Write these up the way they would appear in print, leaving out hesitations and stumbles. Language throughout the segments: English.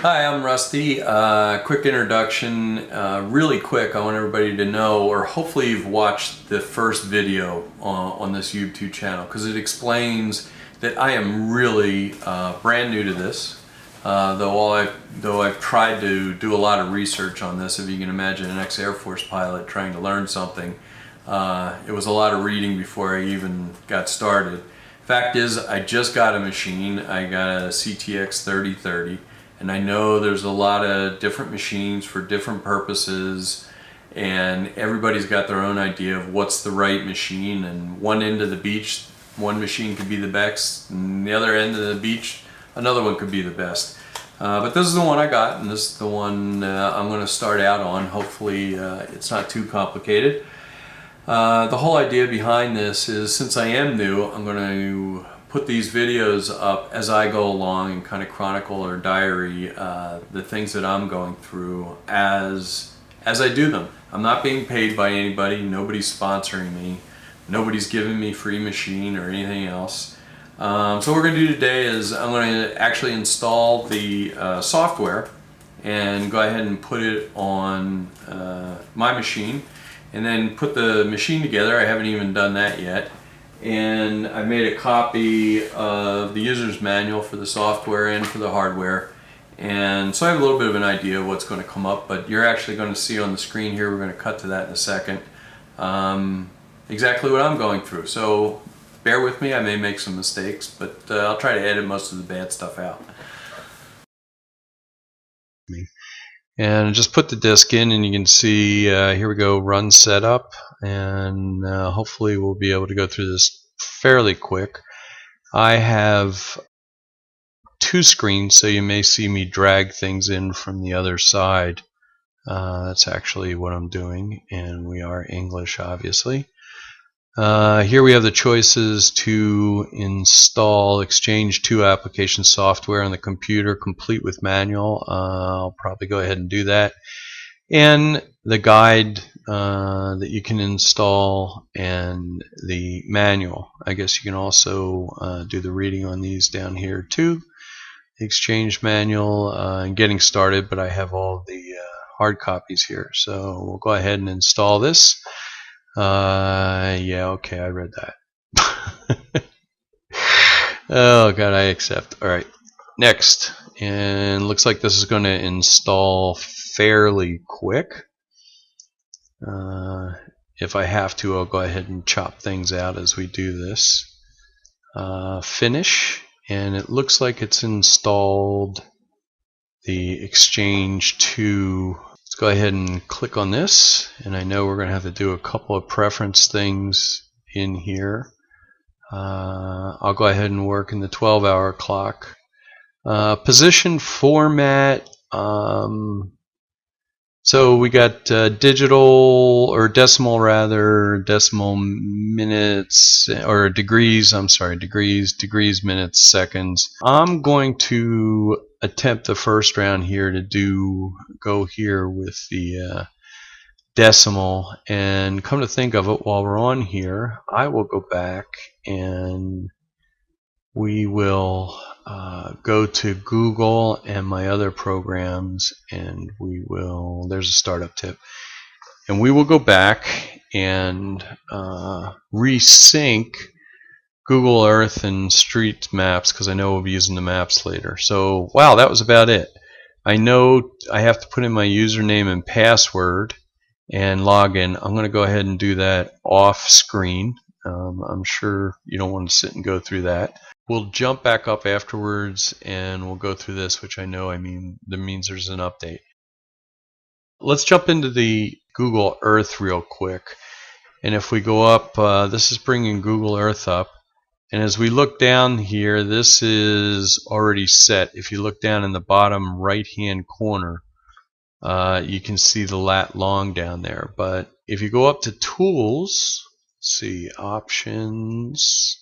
Hi, I'm Rusty. Quick introduction, really quick. I want everybody to know, or hopefully you've watched the first video on this YouTube channel, because it explains that I am really brand new to this. Though I've tried to do a lot of research on this. If you can imagine an ex-Air Force pilot trying to learn something, it was a lot of reading before I even got started. Fact is, I just got a machine. I got a CTX3030. And I know there's a lot of different machines for different purposes, and everybody's got their own idea of what's the right machine. And one end of the beach, one machine could be the best, and the other end of the beach, another one could be the best. But this is the one I got, and this is the one I'm going to start out on. Hopefully it's not too complicated. The whole idea behind this is, since I am new, I'm going to put these videos up as I go along and kind of chronicle or diary the things that I'm going through as I do them. I'm not being paid by anybody. Nobody's sponsoring me. Nobody's giving me free machine or anything else. So what we're going to do today is I'm going to actually install the software and go ahead and put it on my machine, and then put the machine together. I haven't even done that yet. And I made a copy of the user's manual for the software and for the hardware. And so I have a little bit of an idea of what's going to come up, but you're actually going to see on the screen here, we're going to cut to that in a second, exactly what I'm going through. So bear with me, I may make some mistakes, but I'll try to edit most of the bad stuff out. And just put the disk in, and you can see here we go, run setup, and hopefully we'll be able to go through this fairly quick. I have two screens, so you may see me drag things in from the other side. That's actually what I'm doing, and we are English, obviously. Here we have the choices to install Xchange 2 application software on the computer, complete with manual. I'll probably go ahead and do that. And the guide that you can install, and the manual. I guess you can also do the reading on these down here too. The Xchange manual and getting started, but I have all the hard copies here. So we'll go ahead and install this. Yeah, okay, I read that. Oh god, I accept. Alright, next. And looks like this is going to install fairly quick. If I have to, I'll go ahead and chop things out as we do this. Finish, and it looks like it's installed the Xchange 2. Let's go ahead and click on this, and I know we're going to have to do a couple of preference things in here. I'll go ahead and work in the 12-hour clock. Position format, so we got digital, or decimal rather, decimal minutes, or degrees, I'm sorry, degrees, minutes, seconds. I'm going to attempt the first round here to go here with the decimal, and come to think of it, while we're on here, I will go back and we will go to Google and my other programs, and we will, there's a startup tip, and we will go back and resync Google Earth and Street Maps, because I know we'll be using the maps later. So wow, that was about it. I know I have to put in my username and password and log in. I'm going to go ahead and do that off screen. I'm sure you don't want to sit and go through that. We'll jump back up afterwards and we'll go through this, which I know that means there's an update. Let's jump into the Google Earth real quick. And if we go up, this is bringing Google Earth up. And as we look down here, this is already set. If you look down in the bottom right-hand corner, you can see the lat long down there. But if you go up to Tools, let's see, Options,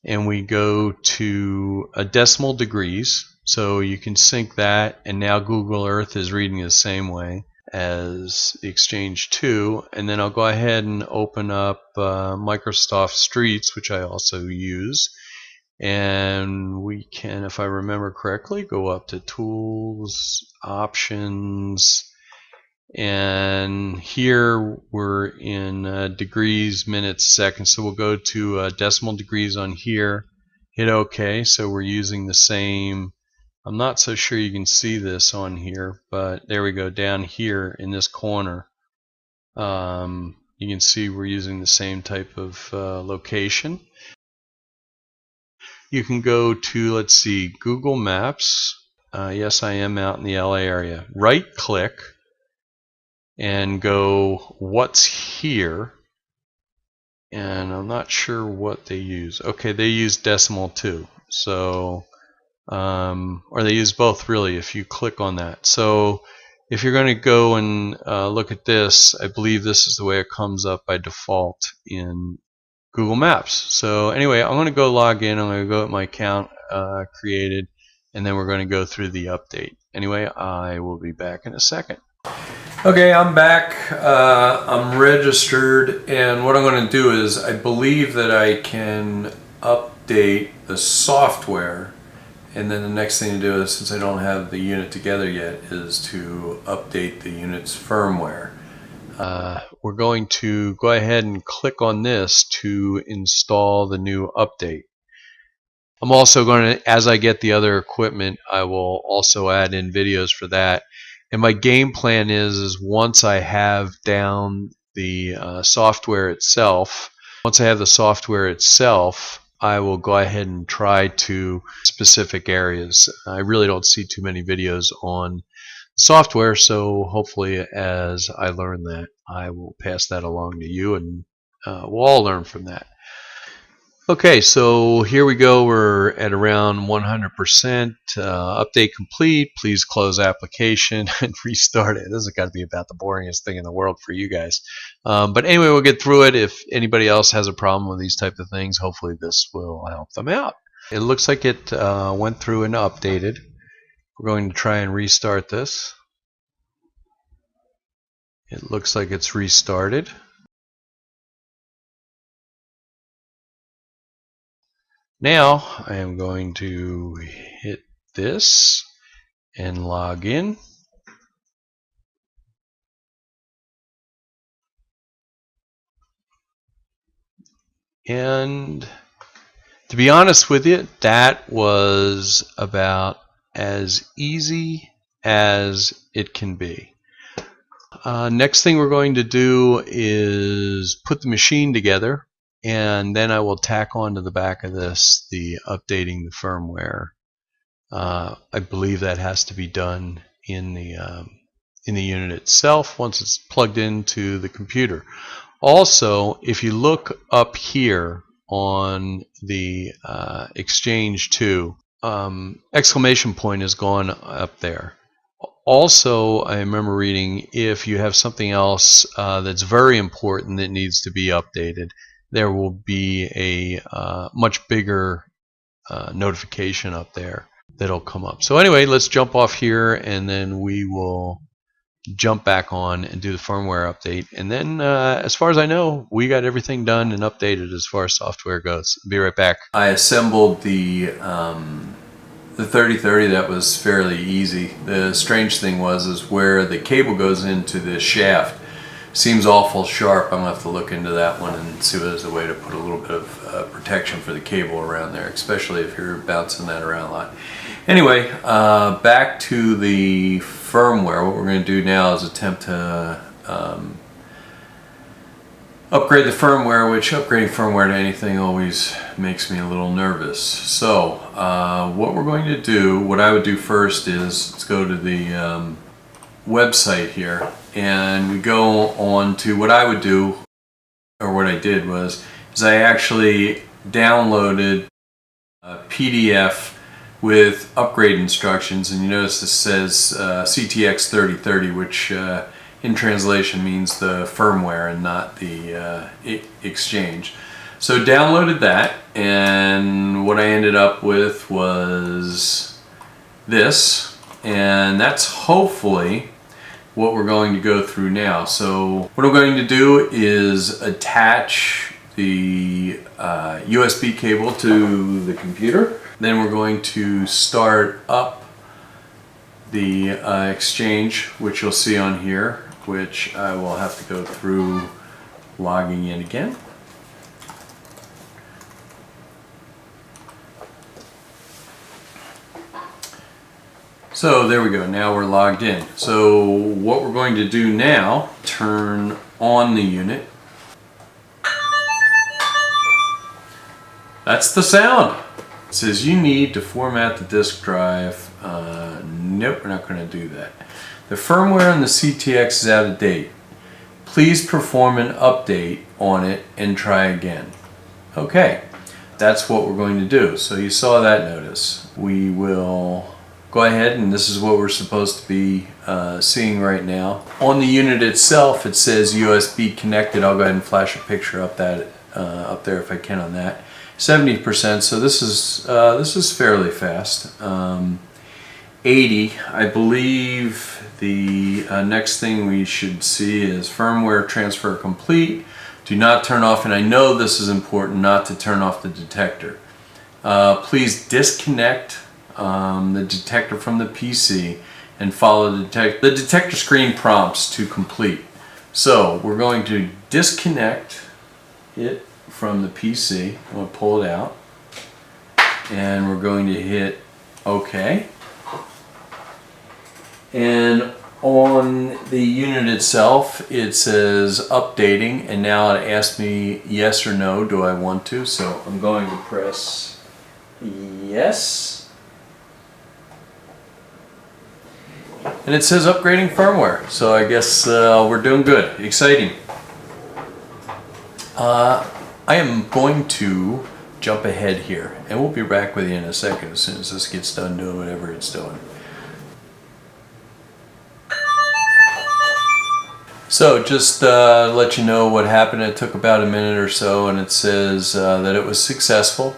and we go to a decimal degrees, so you can sync that, and now Google Earth is reading the same way as the Xchange 2. And then I'll go ahead and open up Microsoft Streets, which I also use, And we can, if I remember correctly, go up to Tools, Options, and here we're in degrees, minutes, seconds. So we'll go to decimal degrees on here, hit OK. So we're using the same. I'm not so sure you can see this on here, but there we go, down here in this corner. You can see we're using the same type of location. You can go to, let's see, Google Maps. Yes, I am out in the LA area. Right click and go what's here. And I'm not sure what they use. Okay, they use decimal too. So, or they use both really if you click on that. So if you're going to go and look at this, I believe this is the way it comes up by default in Google Maps. So anyway, I'm going to go log in. I'm going to go at my account created, and then we're going to go through the update. Anyway, I will be back in a second. Okay, I'm back. I'm registered, and what I'm going to do is I believe that I can update the software, and then the next thing to do is, since I don't have the unit together yet, is to update the unit's firmware. We're going to go ahead and click on this to install the new update. I'm also going to, as I get the other equipment, I will also add in videos for that. And my game plan is once I have down the software itself, I will go ahead and try to specific areas. I really don't see too many videos on software, so hopefully as I learn that, I will pass that along to you, and we'll all learn from that. Okay, so here we go. We're at around 100%. Update complete. Please close application and restart it. This has got to be about the boringest thing in the world for you guys. But anyway, we'll get through it. If anybody else has a problem with these type of things, hopefully this will help them out. It looks like it went through and updated. We're going to try and restart this. It looks like it's restarted. Now I am going to hit this and log in. And to be honest with you, that was about as easy as it can be. Next thing we're going to do is put the machine together, and then I will tack on to the back of this the updating the firmware. I believe that has to be done in the unit itself once it's plugged into the computer. Also, if you look up here on the Xchange 2, exclamation point has gone up there. Also, I remember reading, if you have something else that's very important that needs to be updated, there will be a much bigger notification up there that'll come up. So anyway, let's jump off here, and then we will jump back on and do the firmware update. And then as far as I know, we got everything done and updated as far as software goes. Be right back. I assembled the 3030. That was fairly easy. The strange thing is where the cable goes into the shaft seems awful sharp. I'm gonna have to look into that one and see if there's a way to put a little bit of protection for the cable around there, especially if you're bouncing that around a lot. Anyway, back to the firmware. What we're going to do now is attempt to upgrade the firmware, which upgrading firmware to anything always makes me a little nervous. So what we're going to do, what I would do first is, let's go to the website here, and we go on to what I would do, or what I did was, is I actually downloaded a PDF with upgrade instructions, and you notice this says CTX3030, which in translation means the firmware and not the Xchange. So downloaded that, and what I ended up with was this, and that's hopefully what we're going to go through now. So what I'm going to do is attach the USB cable to the computer. Then we're going to start up the Xchange, which you'll see on here, which I will have to go through logging in again. So there we go, now we're logged in. So what we're going to do now, turn on the unit. That's the sound. It says you need to format the disk drive. Nope, we're not going to do that. The firmware on the CTX is out of date. Please perform an update on it and try again. Okay, that's what we're going to do. So you saw that notice. We will go ahead, and this is what we're supposed to be seeing right now. On the unit itself, it says USB connected. I'll go ahead and flash a picture up there if I can on that. 70%. So this is fairly fast. 80. I believe the next thing we should see is firmware transfer complete. Do not turn off, and I know this is important, not to turn off the detector. Please disconnect the detector from the PC and follow the detector screen prompts to complete. So we're going to disconnect it from the PC. I'm going to pull it out, and we're going to hit OK. And on the unit itself, it says updating, and now it asks me yes or no, do I want to? So I'm going to press yes. And it says upgrading firmware, so I guess we're doing good. Exciting. I am going to jump ahead here, and we'll be back with you in a second as soon as this gets done doing whatever it's doing. So just let you know what happened. It took about a minute or so, and it says that it was successful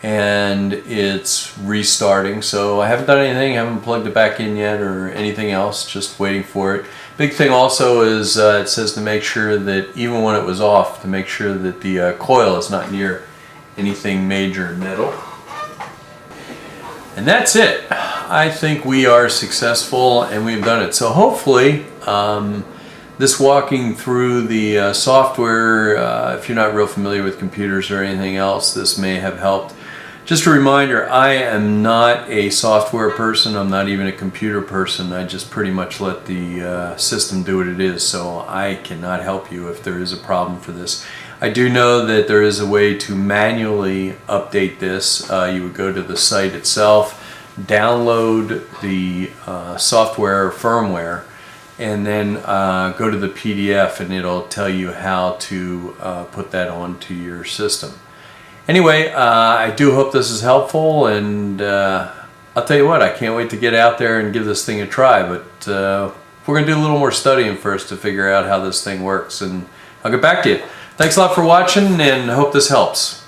and it's restarting. So I haven't done anything, haven't plugged it back in yet or anything else, just waiting for it. Big thing also is it says to make sure that even when it was off, to make sure that the coil is not near anything major metal. And that's it. I think we are successful and we've done it. So hopefully this walking through the software, if you're not real familiar with computers or anything else, this may have helped. Just a reminder, I am not a software person. I'm not even a computer person. I just pretty much let the system do what it is, so I cannot help you if there is a problem for this. I do know that there is a way to manually update this. You would go to the site itself, download the software or firmware, and then go to the PDF, and it'll tell you how to put that onto your system. Anyway, I do hope this is helpful, and I'll tell you what, I can't wait to get out there and give this thing a try, but we're going to do a little more studying first to figure out how this thing works, and I'll get back to you. Thanks a lot for watching, and hope this helps.